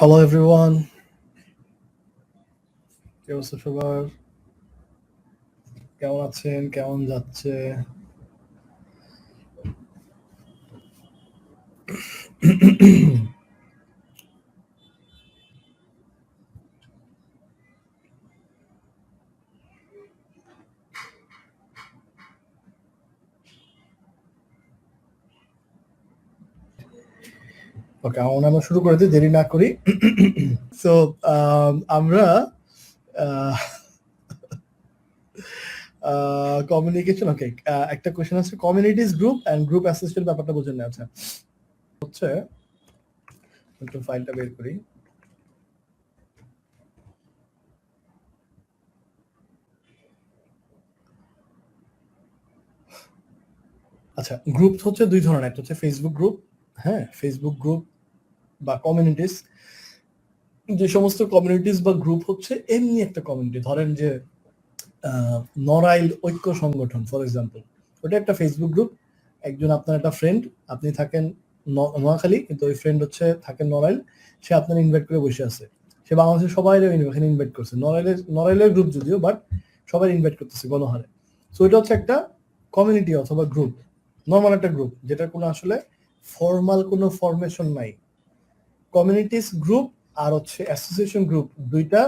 Hello everyone, কি অবস্থা সবার? কেমন আছেন? কেমন যাচ্ছে? ওকে, আমরা শুরু করে দিই, দেরি না করি। সো আমরা কমিউনিকেশন, ওকে, একটা কোয়েশ্চেন আছে, communities group and group association ব্যাপারটা বোঝেন না। আচ্ছা, হচ্ছে একটু ফাইলটা বের করি। আচ্ছা, গ্রুপ হচ্ছে দুই ধরনের, একটা হচ্ছে ফেসবুক গ্রুপ, হ্যাঁ, ফেসবুক গ্রুপ বা কমিউনিটিস। যে সমস্ত কমিউনিটিস বা গ্রুপ হচ্ছে এমনি একটা কমিউনিটি, ধরেন যে নড়াইল ঐক্য সংগঠন ফর এক্সাম্পল, ওটা একটা ফেসবুক গ্রুপ। একজন আপনার একটা ফ্রেন্ড, আপনি থাকেন নোয়াখালী কিন্তু ওই ফ্রেন্ড হচ্ছে থাকেন নড়াইল, সে আপনার ইনভাইট করে বসে আছে, সে বাংলাদেশের সবাই এখানে ইনভাইট করছে, নড়াইলের গ্রুপ যদিও, বাট সবাই ইনভাইট করতেছে গণহারে। সো এটা হচ্ছে একটা কমিউনিটি অথবা গ্রুপ, নর্মাল একটা গ্রুপ যেটার কোনো আসলে ফর্মাল কোনো ফরমেশন নাই। কমিউনিটিস গ্রুপ আর হচ্ছে অ্যাসোসিয়েশন গ্রুপ দুইটা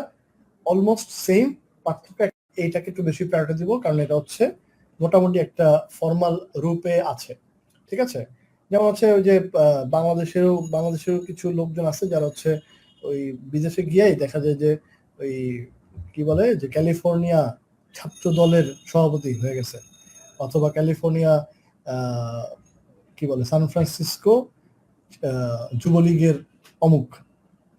অলমোস্ট সেম, পার্থক্য এইটাকে একটু বেশি প্রায়োরিটি দিব কারণ এটা হচ্ছে মোটামুটি একটা ফর্মাল রূপে আছে, ঠিক আছে। যেমন হচ্ছে ওই যে বাংলাদেশেরও কিছু লোকজন আছে যারা হচ্ছে ওই বিদেশে গিয়েই দেখা যায় যে ওই কি বলে যে ক্যালিফোর্নিয়া ছাত্র দলের সভাপতি হয়ে গেছে, অথবা ক্যালিফোর্নিয়া কি বলে সান ফ্রান্সিসকো যুবলীগের অমুক,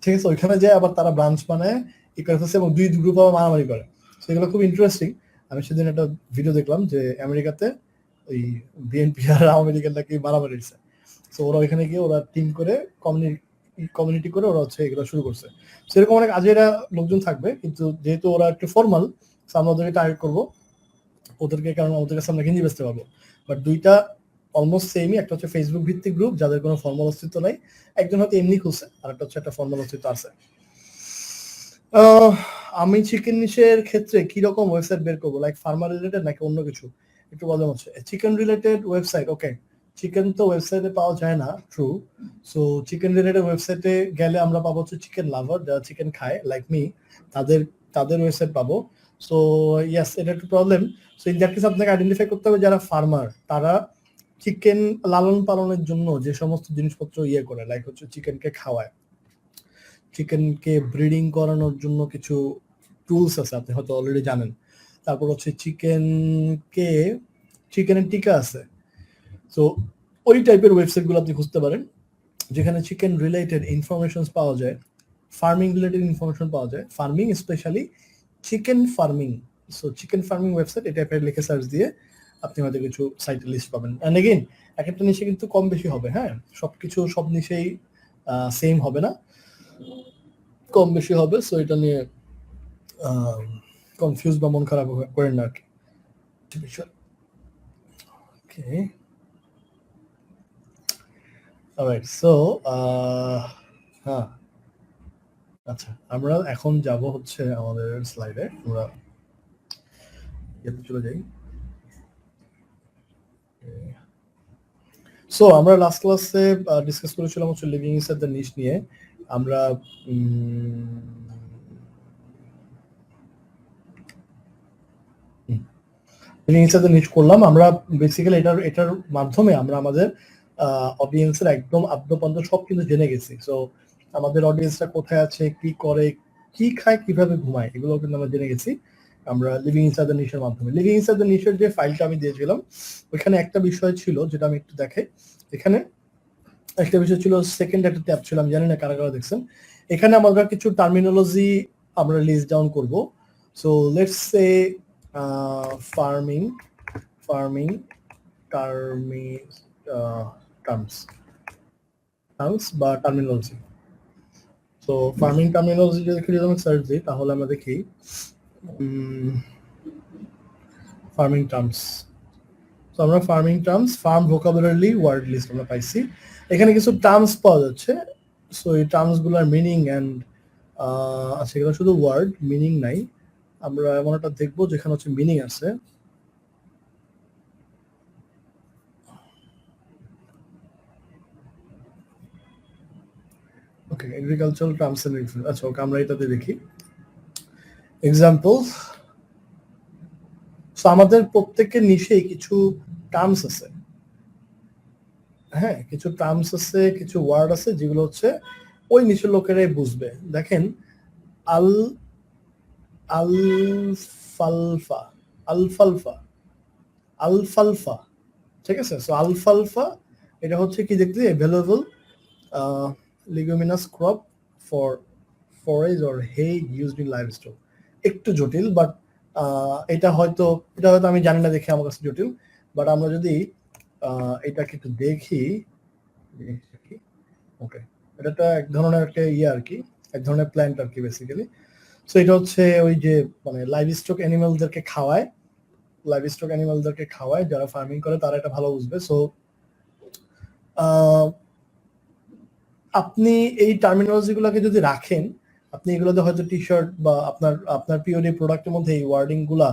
ঠিক আছে। ওইখানে যায় আবার তারা ব্রাঞ্চ বানায় ই করে ফেলছে এবং দুই গ্রুপ আবার মারামারি করে। সেগুলো খুব ইন্টারেস্টিং। আমি সেদিন একটা ভিডিও দেখলাম যে আমেরিকাতে ওই বিএনপি আর আওয়ামী লীগের নাকি মারামারি হচ্ছে। তো ওরা ওইখানে গিয়ে ওরা টিম করে কমিউনিটি করে ওরা হচ্ছে এগুলো শুরু করছে। সেরকম অনেক আজেরা লোকজন থাকবে, কিন্তু যেহেতু ওরা একটু ফর্মাল, আমরা ওদেরকে টার্গেট করবো ওদেরকে, কারণ ওদের কাছে আমরা গেঞ্জি বেচতে পারবো। বাট দুইটা অলমোস্ট সেমই, একটা হচ্ছে ফেসবুক ভিত্তিক গ্রুপ যাদের কোনো ফর্মাল অস্তিত্ব নাই, একজন হয়তো এমনি খুলছে, আর একটা হচ্ছে একটা ফর্মাল অস্তিত্ব আছে। আমি চিকেন নিশের ক্ষেত্রে কি রকম ওয়েবসাইট বের করবো, লাইক ফার্মার রিলেটেড নাকি অন্য কিছু, একটু বললাম হচ্ছে চিকেন রিলেটেড ওয়েবসাইট। ওকে, চিকেন তো ওয়েবসাইটে পাওয়া যায় না, ট্রু। সো চিকেন রিলেটেড ওয়েবসাইটে গেলে আমরা পাবো হচ্ছে চিকেন লাভার, যারা চিকেন খায় লাইক মি, তাদের তাদের ওয়েবসাইট পাবো। সো ইয়াস, এটা একটু problem. So in that case আপনাকে আইডেন্টিফাই করতে হবে যারা ফার্মার, তারা চিকেন লালন পালনের জন্য যে সমস্ত জিনিসপত্র ইয়ে করে, লাইক হচ্ছে চিকেনকে খাওয়ায়, চিকেনকে ব্রিডিং করানোর জন্য কিছু টুলস আছে, আপনি হয়তো অলরেডি জানেন। তারপর হচ্ছে চিকেনের টিকা আছে। সো ওই টাইপের ওয়েবসাইটগুলো আপনি খুঁজতে পারেন যেখানে চিকেন রিলেটেড ইনফরমেশন পাওয়া যায়, ফার্মিং রিলেটেড ইনফরমেশন পাওয়া যায়, farming specially chicken farming. So chicken farming website এই টাইপের লিখে সার্চ দিয়ে আপনি হয়তো কিছু সাইটের লিস্ট পাবেন। অ্যান্ড এগেইন, এক একটা নিশে কিন্তু কম বেশি হবে, হ্যাঁ, সবকিছু সব নিশেই সেম হবে না, কম বেশি হবে। সো এটা নিয়ে কনফিউজ বা মন খারাপ করেন না আর কি। ওকে, অলরাইট। সো হ্যাঁ, আচ্ছা, আমরা এখন যাব হচ্ছে আমাদের স্লাইডে, আমরা চলে যাই। সো আমরা লাস্ট ক্লাসে ডিসকাস করেছিলাম হচ্ছে লিভিং ইনসাইড দ্য নিশ নিয়ে। আমরা লিভিং ইনসাইড দ্য নিশ করলাম। আমরা বেসিক্যালি এটার মাধ্যমে আমরা আমাদের অডিয়েন্সের একদম আদ্যপান্ত সব কিন্তু জেনে গেছি। সো আমাদের অডিয়েন্সটা কোথায় আছে, কি করে, কি খায়, কিভাবে ঘুমায়, এগুলো কিন্তু আমরা জেনে গেছি আমরা লিভিং ইনসাইড দ্য নিশের মাধ্যমে। লিভিং ইনসাইড দ্য নিশের যে ফাইলটা আমি দিয়েছিলাম, ওইখানে একটা বিষয় ছিল যেটা আমি একটু দেখাই। এখানে একটা বিষয় ছিল, সেকেন্ড একটা ট্যাব ছিল, আমি জানি না কারা কারা দেখছেন। এখানে আমরা কিছু টার্মিনোলজি আমরা লিস্ট ডাউন করব। So let's say farming terms বা টার্মিনোলজি। সো ফার্মিং টার্মিনোলজি যদি আমি সার্চ দিই তাহলে আমরা দেখি ফার্মিং টার্মস। তো আমরা farming terms, farm vocabulary word list আমরা পাইছি। এখানে কিছু টার্মস পাওয়া যাচ্ছে, সো এই টার্মসগুলোর মিনিং অ্যান্ড আচ্ছা এগুলো শুধু ওয়ার্ড, মিনিং নাই। আমরা এমন একটা দেখবো যেখানে হচ্ছে মিনিং আছে। ওকে, এগ্রিকালচারাল টার্মস এন্ড রেফারেন্স। আচ্ছা ওকে, আমরা এটাতে দেখি এক্সাম্পল। সো আমাদের প্রত্যেকের নিচেই কিছু টার্মস আছে, হ্যাঁ কিছু টার্মস আছে, কিছু ওয়ার্ড আছে যেগুলো হচ্ছে ওই নিচের লোকেরাই বুঝবে। দেখেন আল আলফালফা, আলফালফা, আলফালফা, ঠিক আছে। সো আলফালফা এটা হচ্ছে কি দেখতে available leguminous crop for forage or hay used in livestock. একটু জটিল বাট এটা হয়তো আমি জানি না দেখে আমার কাছে জটিল। বাট আমরা যদি এটাকে একটু দেখি, ওকে এটা তো এক ধরনের একটা ইয়ে আর কি, এক ধরনের প্ল্যান্ট আর কি বেসিক্যালি। সো এটা হচ্ছে ওই যে মানে লাইভ স্টক অ্যানিমালদেরকে খাওয়ায়, লাইভ স্টক অ্যানিমালদেরকে খাওয়ায়, যারা ফার্মিং করে তারা এটা ভালো বুঝবে। সো আপনি এই টার্মিনোলজিগুলোকে যদি রাখেন, আপনি এগুলোতে হয়তো টি শার্ট বা আপনার আপনার পিওডি প্রোডাক্টের মধ্যে এই ওয়ার্ডিং গুলা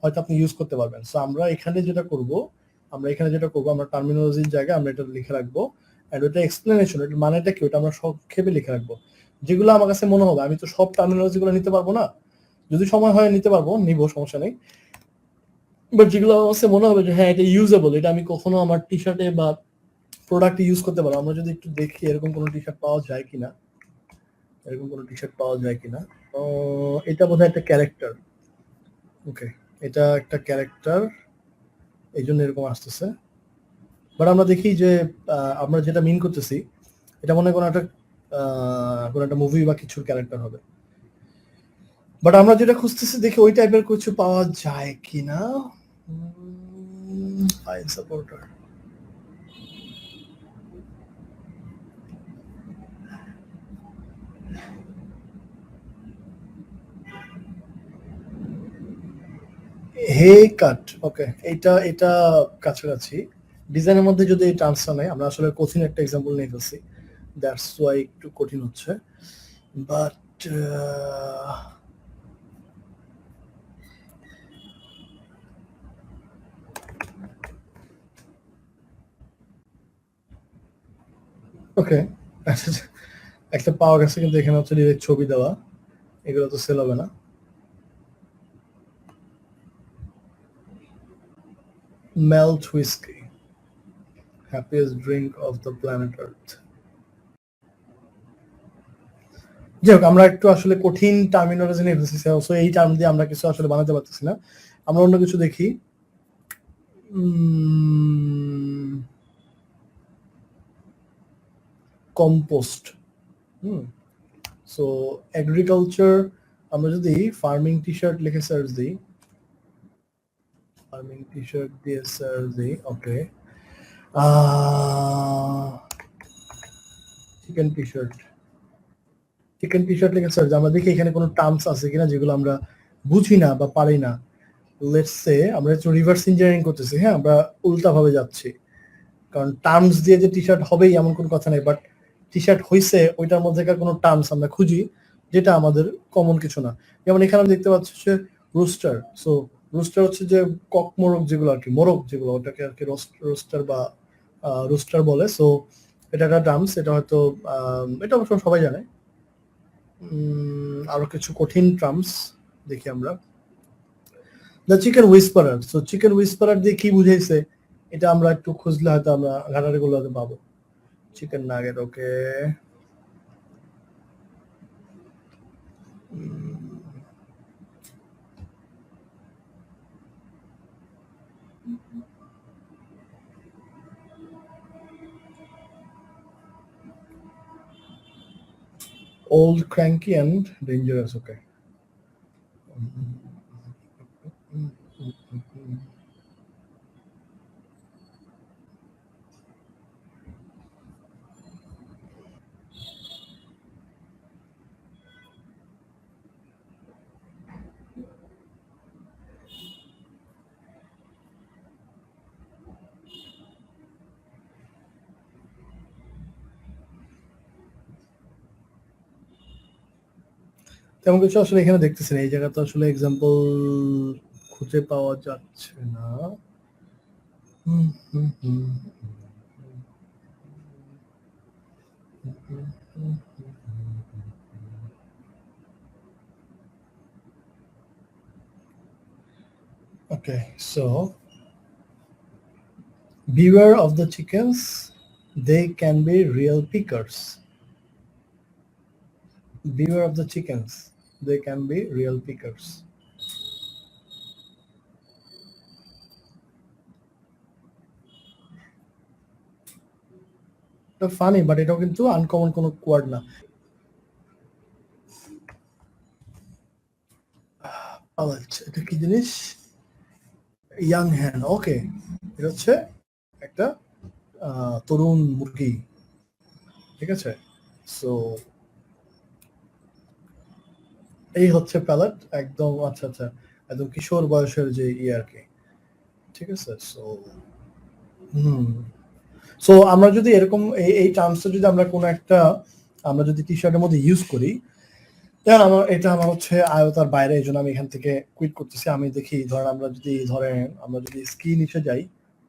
হয়তো আপনি ইউজ করতে পারবেন। সো আমরা এখানে যেটা করব, আমরা টার্মিনোলজির জায়গায় আমরা এটা লিখে রাখবো, এন্ড ওটা এক্সপ্লেনেশন, এটা মানেটা কি ওটা আমরা সংক্ষেপে লিখে রাখবো। যেগুলো আমার কাছে মনে হবে, আমি তো সব টার্মিনোলজি গুলো নিতে পারবো না, যদি সময় হয় নিতে পারবো, নিব, সমস্যা নেই। বাট যেগুলো আমার কাছে মনে হবে যে হ্যাঁ এটা ইউজেবল, এটা আমি কখনো আমার টি শার্টে বা প্রোডাক্ট ইউজ করতে পারবো, আমরা যদি একটু দেখি এরকম কোনো টি শার্ট পাওয়া যায় কিনা, এরকম কোনো টি শার্ট পাওয়া যায় কিনা। এটা বোধহয় একটা ক্যারেক্টার, ওকে এটা একটা ক্যারেক্টার, এই জন্য এরকম আসতেছে। বাট আমরা দেখি যে আমরা যেটা মিন করতেছি এটা মনে হয় কোনো একটা মুভি বা কিছুর ক্যারেক্টার হবে। বাট আমরা যেটা খুঁজতেছি দেখি ওই টাইপের কিছু পাওয়া যায় কিনা। ফাইল সাপোর্টার, হে কাট, ওকে এটা কাছাকাছি। ডিজাইনের মধ্যে যদি এই টার্মসটা নেই, আমরা আসলে কঠিন একটা এক্সাম্পল নিয়ে ফেলছি, দ্যাটস ওয়াই একটু কঠিন হচ্ছে। বাট ওকে একটা পাওয়া গেছে, কিন্তু এখানে হচ্ছে ডিরেক্ট ছবি দেওয়া, এগুলো তো সেল হবে না। Malt whisky, happiest drink of the planet earth. যাই হোক, আমরা একটু আসলে কঠিন টার্মিনোলজি নিয়ে ফেলছি, সো এই টার্ম দিয়ে আমরা কিছু আসলে বানাতে পারতেছি না। আমরা অন্য কিছু দেখি। কম্পোস্ট, সো এগ্রিকালচার, আমরা যদি ফার্মিং টি শার্ট লিখে সার্চ দিই, ফার্মিং টি শার্ট দিয়ে সার্চ দিই, ওকে chicken T shirt, chicken T shirt লিখে সার্চ, আমরা দেখি এখানে কোনো টার্মস আছে কিনা যেগুলো আমরা বুঝি না বা পারি না। লেটস সে আমরা একটু রিভার্স ইঞ্জিনিয়ারিং করতেছি, হ্যাঁ আমরা উল্টা ভাবে যাচ্ছি, কারণ টার্মস দিয়ে যে টি শার্ট হবেই এমন কোনো কথা নেই। বাট টি শার্ট হইছে ওইটার মধ্যেকার কোনো টার্মস আমরা খুঁজি যেটা আমাদের কমন কিছু না। যেমন এখানে আমি দেখতে পাচ্ছি যে রুস্টার, সো রুস্টার হচ্ছে যে কক মোরগ যেগুলো আর কি, মোরগ যেগুলো, ওটাকে আর কি রোস্টার বা রুস্টার বলে। সো এটা একটা টার্মস, এটা হয়তো এটা অবশ্য সবাই জানে। আরো কিছু কঠিন টার্মস দেখি আমরা। দ্য চিকেন হুইসপারার, সো চিকেন হুইসপারার দিয়ে কি বুঝাইছে এটা আমরা একটু খুঁজলে হয়তো আমরা ঘাটারি গুলো হয়তো পাবো। Chicken nugget, okay old, cranky and dangerous, okay. তেমন কিছু আসলে এখানে দেখতেছি না, এই জায়গাতে আসলে এক্সাম্পল খুঁজে পাওয়া যাচ্ছে না। Okay, so beware of the chickens, they can be real pickers. Beware of the chickens, they can be real pickers. এটা ফানি, বাট এটাও কিন্তু আনকমন কোনো ওয়ার্ড না। আচ্ছা, এটা কি জিনিস? ইয়াং হ্যান, ওকে, এটা হচ্ছে একটা তরুণ মুরগি, ঠিক আছে। সো এই হচ্ছে প্যালেট, একদম আচ্ছা আচ্ছা, একদম কিশোর বয়সের যে আর কি, ঠিক আছে। সো সো আমরা যদি এরকম এই টার্মসটা যদি আমরা কোনো একটা, আমরা যদি টি শার্টের মধ্যে ইউজ করি, যেমন আমার হচ্ছে আয়তার বাইরে, এই জন্য আমি এখান থেকে কুইট করতেছি। আমি দেখি ধরেন আমরা যদি স্কি নিচে যাই,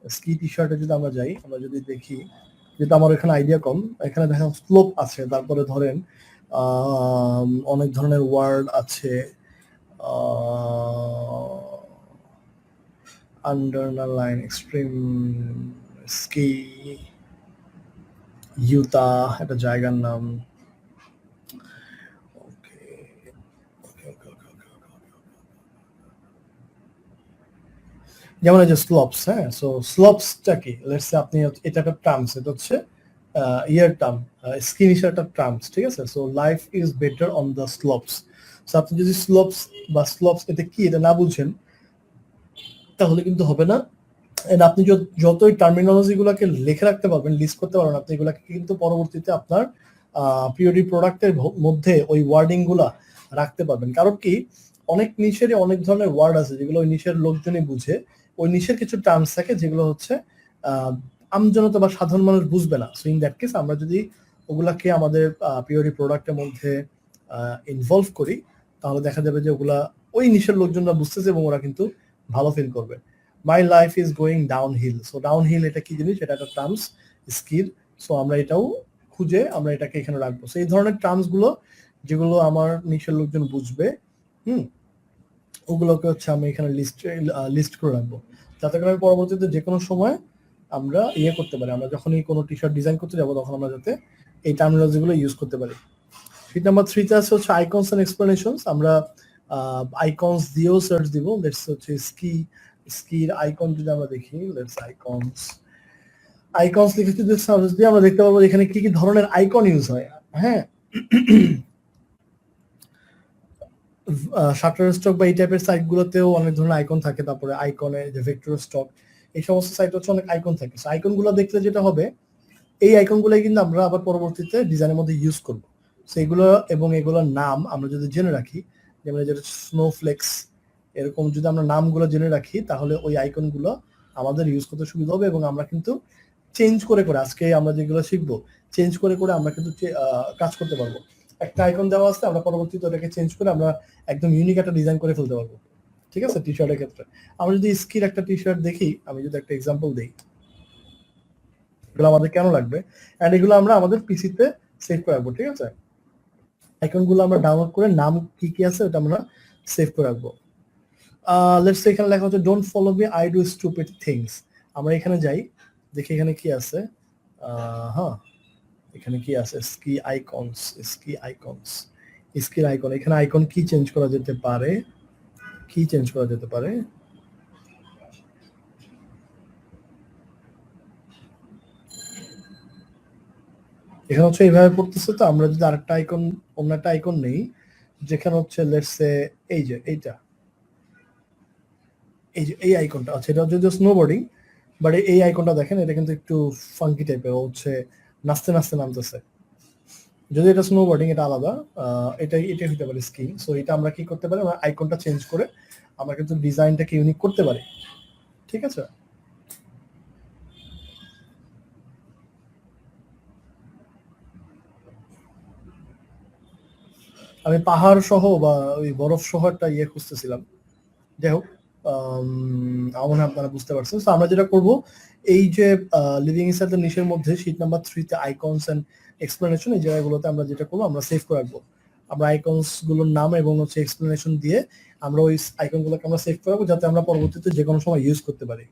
স্কি টি শার্টে যদি আমরা যাই, আমরা যদি দেখি, যেটা আমার এখানে আইডিয়া কম, এখানে দেখেন স্লোপ আছে, তারপরে ধরেন অনেক ধরনের ওয়ার্ড আছে, আন্ডারলাইন, এক্সট্রিম, স্কি, ইউতা একটা জায়গার নাম। যেমন এই যে স্লপস, হ্যাঁ, সো স্লপসটা কি? লেটস সে আপনি এটা একটা টার্মস, এটা হচ্ছে ইয়ার টার্ম, স্কিন হিসাবে একটা টার্মস, ঠিক আছে। So life is better on the slopes. So আপনি যদি স্লপস বা স্লপস এটা কি এটা না বুঝেন, তাহলে কিন্তু হবে না। এন্ড আপনি যতই টার্মিনোলজি গুলাকে লিখে রাখতে পারবেন, লিস্ট করতে পারবেন, আপনি এগুলাকে কিন্তু পরবর্তীতে আপনার পিওডি প্রোডাক্টের মধ্যে ওই ওয়ার্ডিং গুলা রাখতে পারবেন। কারণ কি, অনেক নিশেরই অনেক ধরনের ওয়ার্ড আছে যেগুলো ওই নিশের লোকজনই বুঝে, ওই নিশের কিছু টার্মস থাকে যেগুলো হচ্ছে আমজনতা বা সাধারণ মানুষ বুঝবে না। সো ইন দ্যাট কেস আমরা যদি ওগুলাকে আমাদের পিওডি প্রোডাক্টের মধ্যে ইনভলভ করি, তাহলে দেখা যাবে যে ওগুলা ওই নিশের লোকজনরা বুঝতেছে এবং ওরা কিন্তু ভালো ফিল করবে। My life is going downhill. So downhill এটা কি জিনিস? এটা একটা টার্মস, স্কিল। সো আমরা এটাও খুঁজে আমরা এটাকে এখানে রাখবো। সো এই ধরনের টার্মস গুলো যেগুলো আমার নিচের লোকজন বুঝবে, ওগুলোকে হচ্ছে আমি এখানে লিস্ট করে রাখবো, যাতে করে পরবর্তীতে যে কোনো সময় আমরা করতে পারি। আমরা যখনই কোনো টি শার্ট ডিজাইন করতে যাবো, তখন আমরা যাতে এই টার্মিনোলজি গুলো ইউজ করতে পারি। শীট নাম্বার 3 তে আছে হচ্ছে আইকনস এন্ড এক্সপ্লেনেশনস। আমরা আইকনস দিয়েও সার্চ দিব। লেটস হচ্ছে স্কির আইকন যদি আমরা দেখি, লেটস আইকনস লিখে যদি সার্চ দিই, আমরা দেখতে পাবো এখানে কি কি ধরনের আইকন ইউজ হয়। হ্যাঁ, শাটার স্টক বা এই টাইপের সাইট গুলোতেও অনেক ধরনের আইকন থাকে। তারপরে আইকনে যে ভেক্টর স্টক, এই সমস্ত সাইট হচ্ছে অনেক আইকন থাকে। সো আইকন গুলো দেখলে যেটা হবে, এই আইকন গুলোই কিন্তু আমরা আবার পরবর্তীতে ডিজাইনের মধ্যে ইউজ করব। সো এগুলো এবং এগুলোর নাম আমরা যদি জেনে রাখি, যেমন যেটা স্নোফ্লেক্স, এরকম যদি আমরা নামগুলো জেনে রাখি, তাহলে ওই আইকন গুলো আমাদের ইউজ করতে সুবিধা হবে। এবং আমরা কিন্তু চেঞ্জ করে আজকে আমরা যেগুলো শিখবো, চেঞ্জ করে আমরা কিন্তু কাজ করতে পারবো। একটা আইকন দেওয়া আছে, আমরা পরবর্তীতে ওটাকে চেঞ্জ করে আমরা একদম ইউনিক একটা ডিজাইন করে ফেলতে পারবো, ঠিক আছে। টি শার্টের ক্ষেত্রে আমরা যদি স্কির একটা টি শার্ট দেখি, আমি যদি একটা এক্সাম্পল দিই, এগুলো আমাদের কেন লাগবে, এন্ড এগুলো আমরা আমাদের পিসিতে সেভ করে রাখবো, ঠিক আছে। আইকনগুলো আমরা ডাউনলোড করে নাম কি কি আছে ওটা আমরা সেভ করে রাখবো। লেটস সে এখানে লেখা হচ্ছে don't follow me, I do stupid things. আমরা এখানে যাই, দেখি এখানে কি আছে। হ্যাঁ, এখানে কি আছে? স্কির আইকন। এখানে আইকন কি চেঞ্জ করা যেতে পারে? এখানে হচ্ছে এইভাবে পড়তেছে। তো আমরা যদি আরেকটা আইকন, অন্য একটা আইকন নেই, যেখানে হচ্ছে লেটস সে এই যে এই আইকনটা আছে, এটা যদিও স্নোবোর্ডিং, বাট এই আইকনটা দেখেন, এটা কিন্তু একটু ফাঙ্কি টাইপের, হচ্ছে নাচতে নাচতে নামতেছে। যদি এটা স্নোবোর্ডিং, এটা আলাদা, এটা হতে পারে স্কিন। সো এটা আমরা কি করতে পারি, আমরা আইকনটা চেঞ্জ করে আমরা কিন্তু ডিজাইনটাকে ইউনিক করতে পারি, ঠিক আছে। আমি পাহাড় সহ বা ওই বরফ সহ একটা ইয়ে খুঁজতেছিলাম। যাই হোক, আমার মনে হয় আপনারা বুঝতে পারছেন। তো আমরা যেটা করব, এই যে লিভিং ইনসাইড দ্য নিশের মধ্যে শীট নাম্বার 3 তে আইকনস এন্ড এক্সপ্লেনেশন, এই জায়গাগুলোতে আমরা যেটা করবো, আমরা সেভ করে রাখবো। আমরা আইকনস গুলোর নাম এবং হচ্ছে এক্সপ্লেনেশন দিয়ে আমরা ওই আইকন গুলোকে আমরা সেভ করে রাখবো, যাতে আমরা পরবর্তীতে যে কোনো সময় ইউজ করতে পারি।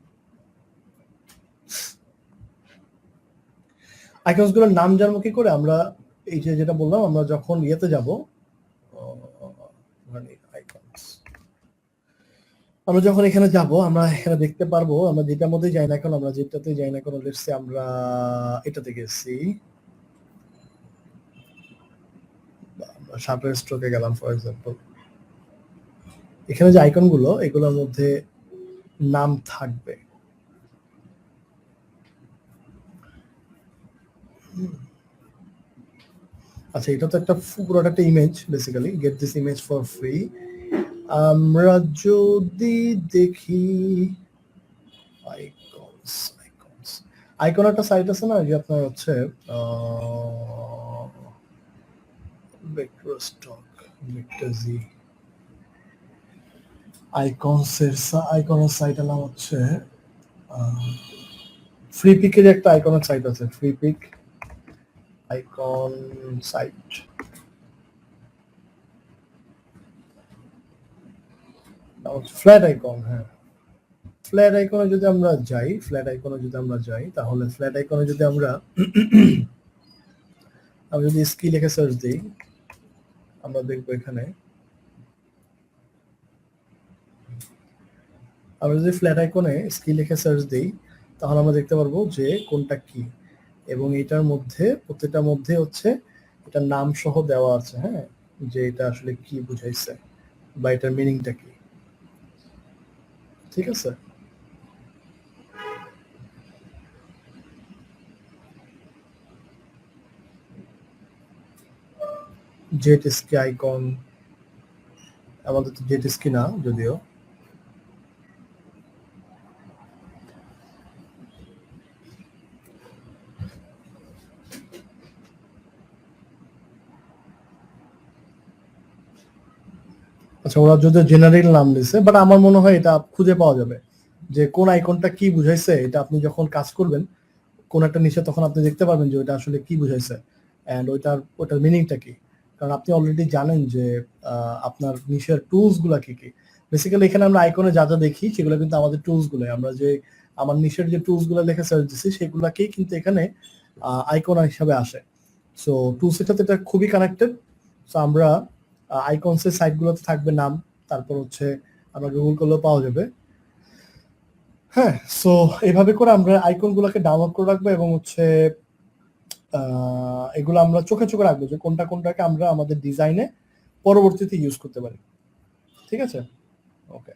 আইকনস গুলোর নাম জানবো কি করে? আমরা এই যে যেটা বললাম, আমরা যখন ইয়েতে যাব, মানে আইকনস, আমরা যখন এখানে যাব, আমরা এখানে দেখতে পারবো, আমরা যেটার মধ্যে যাই না কেন, আমরা যেটাতে যাই না কেন, লেটস সে আমরা এটাতে গেছি, আমরা শাটার স্ট্রোকে গেলাম ফর এক্সাম্পল। এখানে যে আইকন গুলো, এগুলোর মধ্যে নাম থাকবে। আচ্ছা, এটা তো একটা পুরোটা একটা image, basically get this image for free. আমরা যদি দেখি আইকনস, আইকন একটা সাইট আছে না, যে আপনার হচ্ছে ভেক্টর স্টক, ভেক্টর জি, আইকনসের সাইটের নাম হচ্ছে ফ্রি পিকের একটা আইকনের সাইট আছে, Freepik icon site. Flaticon, হ্যাঁ, ফ্ল্যাট আইকনে যদি আমরা যাই, তাহলে ফ্ল্যাট আইকনে যদি আমরা যদি স্কি লিখে সার্চ দিই, আমরা দেখবো এখানে, আমরা যদি ফ্ল্যাট আইকনে স্কি লিখে সার্চ দিই, তাহলে আমরা দেখতে পারবো যে কোনটা কি, এবং এটার মধ্যে প্রত্যেকটার মধ্যে হচ্ছে এটার নাম সহ দেওয়া আছে, হ্যাঁ, যে এটা আসলে কি বুঝাইছে বা এটার মিনিংটা কি। ঠিক আছে, জেট স্কি আইকন, আমাদের তো জেট স্কি না যদিও। আচ্ছা, ওরা যদি জেনারেল নাম দিছে, বাট আমার মনে হয় এটা খুঁজে পাওয়া যাবে যে কোন আইকনটা কি বুঝাইছে। এটা আপনি যখন কাজ করবেন কোন একটা নিচে, তখন আপনি দেখতে পারবেন যে ওটা আসলে কি বুঝাইছে এন্ড ওটার মিনিংটা কি। কারণ আপনি অলরেডি জানেন যে আপনার নিচের টুলস গুলা কি কি। বেসিক্যালি এখানে আমরা আইকনে যা যা দেখি সেগুলো কিন্তু আমাদের টুলস গুলো, আমরা যে আমার নিচের যে টুলস গুলো লেখা সার্চ দিচ্ছি সেগুলাকেই কিন্তু এখানে আইকন হিসাবে আসে। সো টুলসের সাথে এটা খুবই কানেক্টেড। সো আমরা আইকনসের সাইটগুলোতে থাকবে নাম, তারপর হচ্ছে আমরা গুগল করলেও পাওয়া যাবে। হ্যাঁ, সো এইভাবে করে আমরা আইকন গুলোকে ডাউনলোড করে রাখবো এবং হচ্ছে এগুলো আমরা চোখে চোখে রাখবো যে কোনটা কোনটাকে আমরা আমাদের ডিজাইনে পরবর্তীতে ইউজ করতে পারি। ঠিক আছে, ওকে।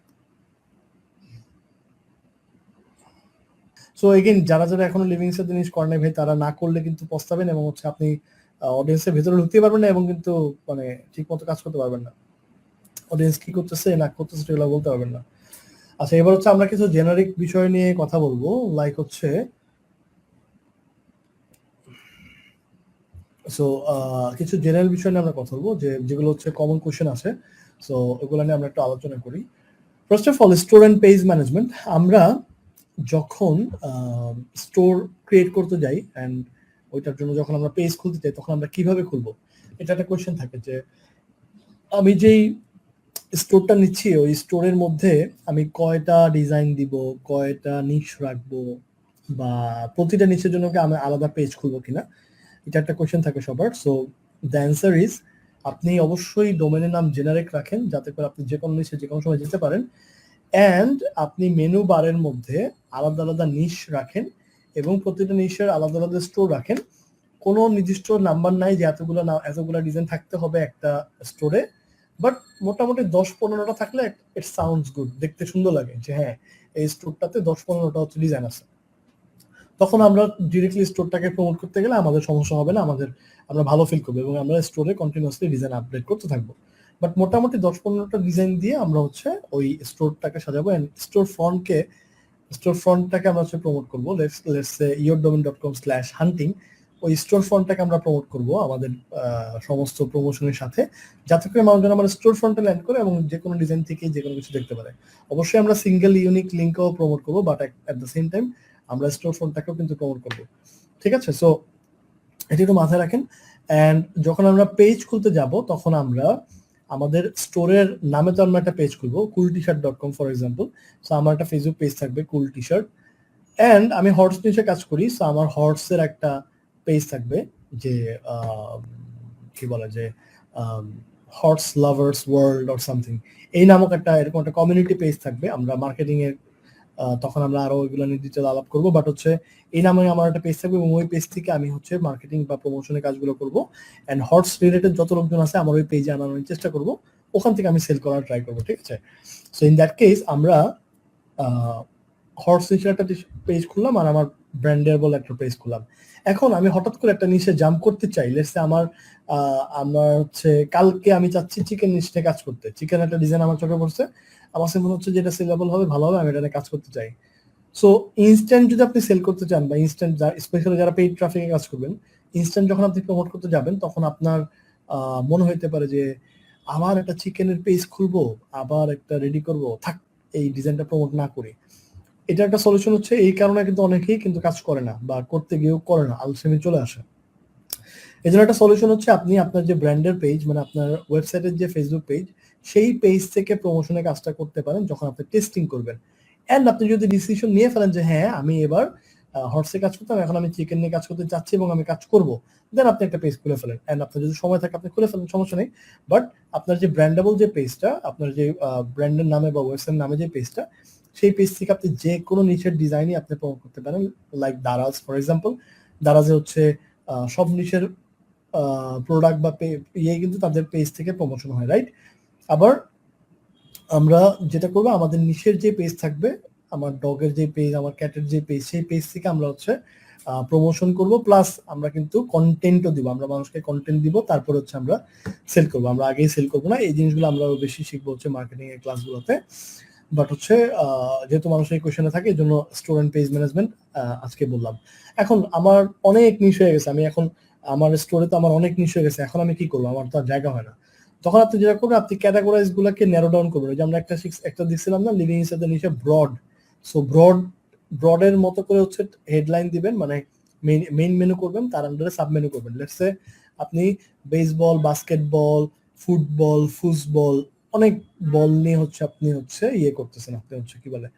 সো এগেইন, যারা যারা এখনো লিভিং এর জিনিস করেন নাই ভাই, তারা না করলে কিন্তু পস্তাবেন, এবং হচ্ছে আপনি অডিয়েন্সের ভিতরে ঢুকতে পারবেন না, এবং কিন্তু মানে ঠিক মতো কাজ করতে পারবেন না। অডিয়েন্স কি করতেছে না করতেছে সেগুলো বলতে পারবেন না। আচ্ছা, এবার হচ্ছে আমরা কিছু জেনারিক বিষয় নিয়ে কথা বলবো, লাইক হচ্ছে সো কিছু জেনারেল বিষয় নিয়ে আমরা কথা বলবো, যেগুলো হচ্ছে কমন কোশ্চেন আছে। সো ওগুলো নিয়ে আমরা একটু আলোচনা করি। First of all, store and page management. আমরা যখন স্টোর ক্রিয়েট করতে যাই অ্যান্ড ওইটার জন্য যখন আমরা পেজ খুলতে চাই, তখন আমরা কিভাবে খুলবো, এটা একটা কোশ্চেন থাকে যে আমি যেই স্টোরটা নিচ্ছি ওই স্টোরের মধ্যে আমি কয়টা ডিজাইন দিব, কয়টা নিশ রাখবো, বা প্রতিটা নিচের জন্য কি আমি আলাদা পেজ খুলবো কিনা, এটা একটা কোশ্চেন থাকে সবার। সো দ্য অ্যান্সার ইজ, আপনি অবশ্যই ডোমেনের নাম জেনারেট রাখেন, যাতে করে আপনি যে কোনো নিচে যে কোনো সময় যেতে পারেন, অ্যান্ড আপনি মেনু বারের মধ্যে আলাদা আলাদা নিশ রাখেন এবং প্রতিটা নিশের আলাদা আলাদা স্টোর রাখেন। কোনো নির্দিষ্ট নাম্বার নাই যে এতগুলো ডিজাইন থাকতে হবে একটা স্টোরে, বাট মোটামুটি 10-15টা থাকলে ইট সাউন্ডস গুড, দেখতে সুন্দর লাগে যে হ্যাঁ, এই স্টোরটাতে 10-15টা হচ্ছে ডিজাইন আছে। তখন আমরা ডিরেক্টলি স্টোরটাকে প্রমোট করতে গেলে আমাদের সমস্যা হবে না, আমরা ভালো ফিল করবো এবং আমরা স্টোরে কন্টিনিউয়াসলি ডিজাইন আপডেট করতে থাকবো। বাট মোটামুটি 10-15টা ডিজাইন দিয়ে আমরা হচ্ছে ওই স্টোরটাকে সাজাবো, এন্ড স্টোর ফ্রন্টটাকে আমরা হচ্ছে প্রমোট করবো। লেটস সে yourdomain.com/hunting, ওই স্টোর ফ্রন্টটাকে আমরা প্রমোট করব আমাদের সমস্ত প্রমোশনের সাথে, যাতে করে মানুষজন আমার স্টোর ফ্রন্টে ল্যান্ড করে এবং যে কোনো ডিজাইন থেকে যে কোনো কিছু দেখতে পারে। অবশ্যই আমরা সিঙ্গেল ইউনিক লিঙ্কও প্রমোট করবো, but at the same time আমরা স্টোর ফ্রন্টটাকেও কিন্তু প্রমোট করবো। ঠিক আছে, সো এটা একটু মাথায় রাখেন। অ্যান্ড যখন আমরা পেজ খুলতে যাব তখন আমরা আমাদের স্টোরের নামে তো আমরা একটা পেজ খুলবো, cooltshirt.com ফর এক্সাম্পল। সো আমার একটা ফেসবুক পেজ থাকবে কুল টি শার্ট, অ্যান্ড আমি হর্স নিচে কাজ করি, সো আমার হর্সের একটা পেজ থাকবে যে কি বলে যে horse lovers world or something, এই নামক একটা এরকম একটা কমিউনিটি পেজ থাকবে। আমরা মার্কেটিং এর তখন আমরা আরো ওইগুলো নিয়ে ডিটেল আলাপ করবো, বাট হচ্ছে এই নামে আমার একটা পেজ থাকবে এবং ওই পেজ থেকে আমি হচ্ছে মার্কেটিং বা প্রমোশনের কাজগুলো করবো। অ্যান্ড হর্স রিলেটেড যত লোকজন আছে আমার ওই পেজে আনানোর চেষ্টা করবো, ওখান থেকে আমি সেল করার ট্রাই করবো। ঠিক আছে, সো ইন দ্যাট কেস আমরা হর্স নিচের একটা পেজ খুললাম আর আমার ব্র্যান্ডের বলে একটা পেজ খুললাম। এখন আমি হঠাৎ করে একটা নিচে জাম্প করতে চাই, লেটস সে আমার হচ্ছে কালকে আমি চাচ্ছি চিকেন নিচে কাজ করতে, চিকেন একটা ডিজাইন আমার চোখে পড়ছে, আমার মনে হচ্ছে যেটা সেলেবল হবে, ভালো হবে, আমি এটা কাজ করতে চাই। সো ইনস্ট্যান্ট যদি আপনি সেল করতে চান বা ইনস্ট্যান্ট স্পেশালি যারা পেইড ট্রাফিকে কাজ করবেন, ইনস্ট্যান্ট যখন আপনি প্রমোট করতে যাবেন তখন আপনার মনে হইতে পারে যে আমার একটা চিকেনের পেজ খুলবো, আবার একটা রেডি করব, থাক এই ডিজাইনটা প্রমোট না করি। এটা একটা সলিউশন হচ্ছে, এই কারণে কিন্তু অনেকেই কিন্তু কাজ করে না বা করতে গিয়েও করে না, আলসেমি চলে আসে। এই জন্য একটা সলিউশন হচ্ছে আপনি আপনার যে ব্র্যান্ডের পেজ, মানে আপনার ওয়েবসাইটের যে ফেসবুক পেজ, সেই পেজ থেকে প্রমোশনের কাজটা করতে পারেন যখন আপনি টেস্টিং করবেন। অ্যান্ড আপনি যদি ডিসিশন নিয়ে ফেলেন যে হ্যাঁ আমি এবার হর্সে কাজ করতাম, এখন আমি চিকেন নিয়ে কাজ করতে চাচ্ছি এবং আমি কাজ করব, দেন আপনি একটা পেজ খুলে ফেলেন। অ্যান্ড আপনার যদি সময় থাকে আপনি খুলে ফেলেন, সমস্যা নেই। বাট আপনার যে ব্র্যান্ডেবল যে পেজটা, আপনার যে ব্র্যান্ডের নামে বা ওয়েবসাইট নামে যে পেজটা, সেই পেজ থেকে আপনি যে কোনো নিচের ডিজাইনই আপনি প্রমোট করতে পারেন। লাইক দারাজ ফর এক্সাম্পল, দারাজে হচ্ছে সব নিচের প্রোডাক্ট বা ইয়ে কিন্তু তাদের পেজ থেকে প্রমোশন হয়, রাইট? আবার আমরা যেটা করবো, আমাদের নিচের যে পেজ থাকবে, আমার ডগের যে পেজ, আমার ক্যাটের যে পেজ, সেই পেজ থেকে আমরা হচ্ছে প্রমোশন করব, প্লাস আমরা কিন্তু কন্টেন্টও দিব, আমরা মানুষকে কন্টেন্ট দিব, তারপর হচ্ছে আমরা সেল করবো। আমরা আগেই সেল করবো না, এই জিনিসগুলো আমরা বেশি শিখবো হচ্ছে মার্কেটিং এর ক্লাসগুলোতে। বাট হচ্ছে যেহেতু মানুষ এই কোয়েশনে থাকে, এই জন্য স্টুডেন্ট পেজ ম্যানেজমেন্ট আজকে বললাম। এখন আমার অনেক নিশ হয়ে গেছে, আমি এখন আমার স্টোরে তো আমার অনেক নিশ হয়ে গেছে, এখন আমি কি করবো, আমার তো আর জায়গা হয় না। তখন আপনি যেটা করবেন, আপনি ক্যাটাগরাইজ গুলাকে ন্যারো ডাউন করবেন। যে আমরা একটা দেখছিলাম না, living inside the niche broad, so ব্রডের মতো করে হচ্ছে হেডলাইন দিবেন, মানে মেইন মেনু করবেন, তার আন্ডারে সাব মেনু করবেন। লেটস সে আপনি বেসবল, বাস্কেটবল, ফুটবল, ফুটবল, অনেক বল নিয়ে হচ্ছে আপনি হচ্ছে ইয়ে করতেছেন, আপনি হচ্ছে কি বলে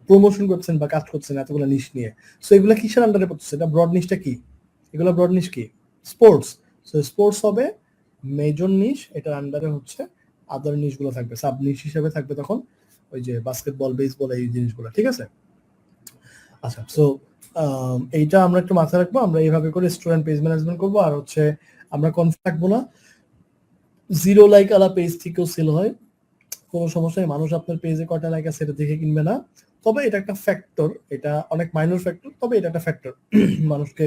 প্রমোশন করছেন বা কাজ করছেন এতগুলো নিশ নিয়ে। সো এগুলা কিসের আন্ডারে পড়তেছে? এটা ব্রড নিশটা কি? এগুলো ব্রড নিশ কি? স্পোর্টস। সো স্পোর্টস হবে মেজর নিশ, এটার আন্ডারে হচ্ছে আদার নিশ গুলো থাকবে, সাব নিশ হিসেবে থাকবে তখন ওই যে বাস্কেটবল, বেসবল, এই জিনিসগুলো। ঠিক আছে, আচ্ছা। সো এইটা আমরা একটু মাথায় রাখবো, আমরা এইভাবে করে স্টুডেন্ট পেজ ম্যানেজমেন্ট করবো। আর হচ্ছে আমরা কনফিউজ থাকবো না, জিরো লাইক আলা পেজ থেকেও সেল হয়, কোনো সমস্যা নেই। মানুষ আপনার পেজে কয়টা লাইক আছে এটা দেখে কিনবে না, তবে এটা একটা ফ্যাক্টর, এটা অনেক মাইনর ফ্যাক্টর, তবে এটা একটা ফ্যাক্টর মানুষকে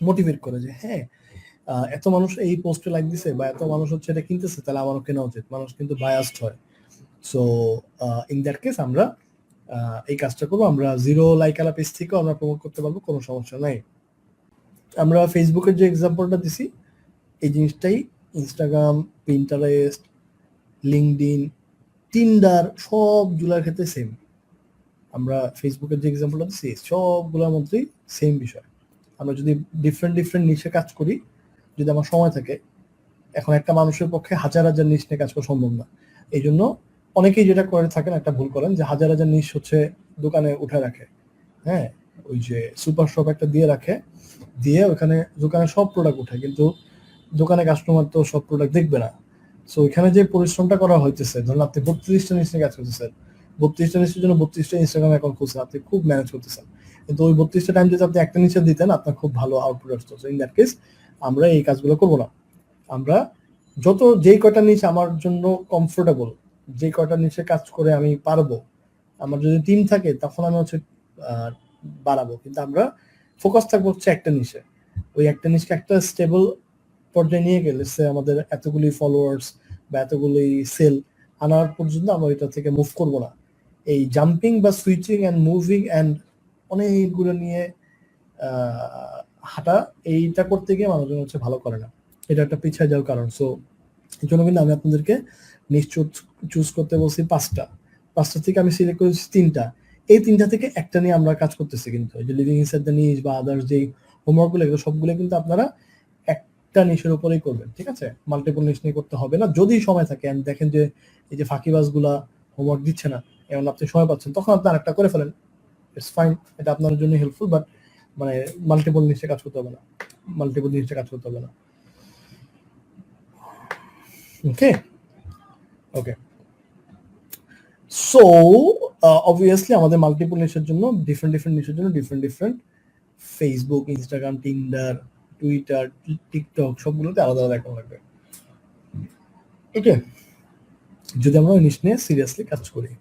মোটিভেট করে যে হ্যাঁ এত মানুষ এই পোস্টে লাইক দিছে বা এত মানুষ হচ্ছে এটা কিনতেছে, তাহলে আমারও কেনা উচিত। মানুষ কিন্তু বায়াসড হয়। সো ইন দ্যাট কেস আমরা এই কাজটা করবো, আমরা জিরো লাইক আলা পেজ থেকেও আমরা প্রমোট করতে পারবো, কোনো সমস্যা নাই। আমরা ফেসবুকের যে এক্সাম্পলটা দিছি, এই জিনিসটাই ইনস্টাগ্রাম, পিন্টারেস্ট, লিঙ্কডইন, টিন্ডার, সব জুলার ক্ষেত্রে সেম। আমরা ফেসবুকের যে এক্সাম্পলটা দিচ্ছি সবগুলোর মধ্যেই সেম বিষয়। আমরা যদি ডিফারেন্ট নিশে কাজ করি, যদি আমার সময় থাকে, এখন একটা মানুষের পক্ষে হাজার হাজার নিশ নিয়ে কাজ করা সম্ভব না। এই জন্য অনেকেই যেটা করে থাকেন, একটা ভুল করেন, যে হাজার হাজার নিশ হচ্ছে দোকানে উঠে রাখে। হ্যাঁ, ওই যে সুপার শপ একটা দিয়ে রাখে, দিয়ে ওখানে দোকানে সব প্রোডাক্ট উঠে, কিন্তু দোকানে কাস্টমার তো সব প্রোডাক্ট দেখবে না। সো ওইখানে যে পরিশ্রমটা করা হইতেছে, ধরুন আপনি 32টা নিচ নিয়ে কাজ করতেছেন, 32টা নিচের জন্য 32টা ইনস্টাগ্রাম অ্যাকাউন্ট খুলছেন, আপনি খুব ম্যানেজ করতেছেন, কিন্তু ওই 32টা টাইম যদি আপনি একটা নিচে দিতেন, আপনার খুব ভালো আউটপুট আসতো। ইন দ্যাট কেস আমরা এই কাজগুলো করবো না। আমরা যেই কয়টা নিচে আমার জন্য কমফোর্টেবল, যে কয়টা নিচে কাজ করে আমি পারবো, আমার যদি টিম থাকে তখন আমি হচ্ছে বাড়াবো, কিন্তু আমরা ফোকাস থাকবো হচ্ছে একটা নিচে। ওই একটা নিচকে একটা স্টেবল পর্যায়ে নিয়ে গেলে সে আমাদের এতগুলি ফলোয়ার্স বা এতগুলি সেল আনার পর্যন্ত আমরা এটা থেকে মুভ করব না। এই জাম্পিং বা সুইচিং অ্যান্ড মুভিং অ্যান্ড অনেকগুলো নিয়ে হাঁটা, এইটা করতে গিয়ে মানুষজন হচ্ছে ভালো করে না, এটা একটা পিছিয়ে যাওয়ার কারণ। সো এই জন্য কিন্তু আমি আপনাদেরকে নিশ্চয় চুজ করতে বলছি পাঁচটা থেকে আমি সিলেক্ট করেছি তিনটা, এই তিনটা থেকে একটা নিয়ে আমরা কাজ করতেছি। কিন্তু যে লিভিং ইনসাইড দ্য নিশ বা আদার্স যে হোমওয়ার্কগুলো, এগুলো সবগুলো কিন্তু আপনারা একটা নিশের উপরেই করবেন, ঠিক আছে? মাল্টিপল নিশ নিয়ে করতে হবে না। যদি সময় থাকে and দেখেন যে এই যে ফাঁকিবাজগুলা হোমওয়ার্ক দিচ্ছে না, এমন আপনি সময় পাচ্ছেন, তখন আপনি আরেকটা করে ফেলেন, ইটস ফাইন, এটা আপনার জন্য হেল্পফুল। বাট মানে মাল্টিপল নিশে কাজ করতে হবে না, মাল্টিপল নিশে কাজ করতে হবে না। ওকে ওকে, সো অবভিয়াসলি আমাদের মাল্টিপল নিশের জন্য ডিফারেন্ট নিশের জন্য different Facebook, Instagram, Tinder, Twitter, TikTok সবগুলোতে আলাদা আলাদা অ্যাকাউন্ট লাগবে। ওকে, যদি আমরা নিশ নিয়ে সিরিয়াসলি কাজ করি।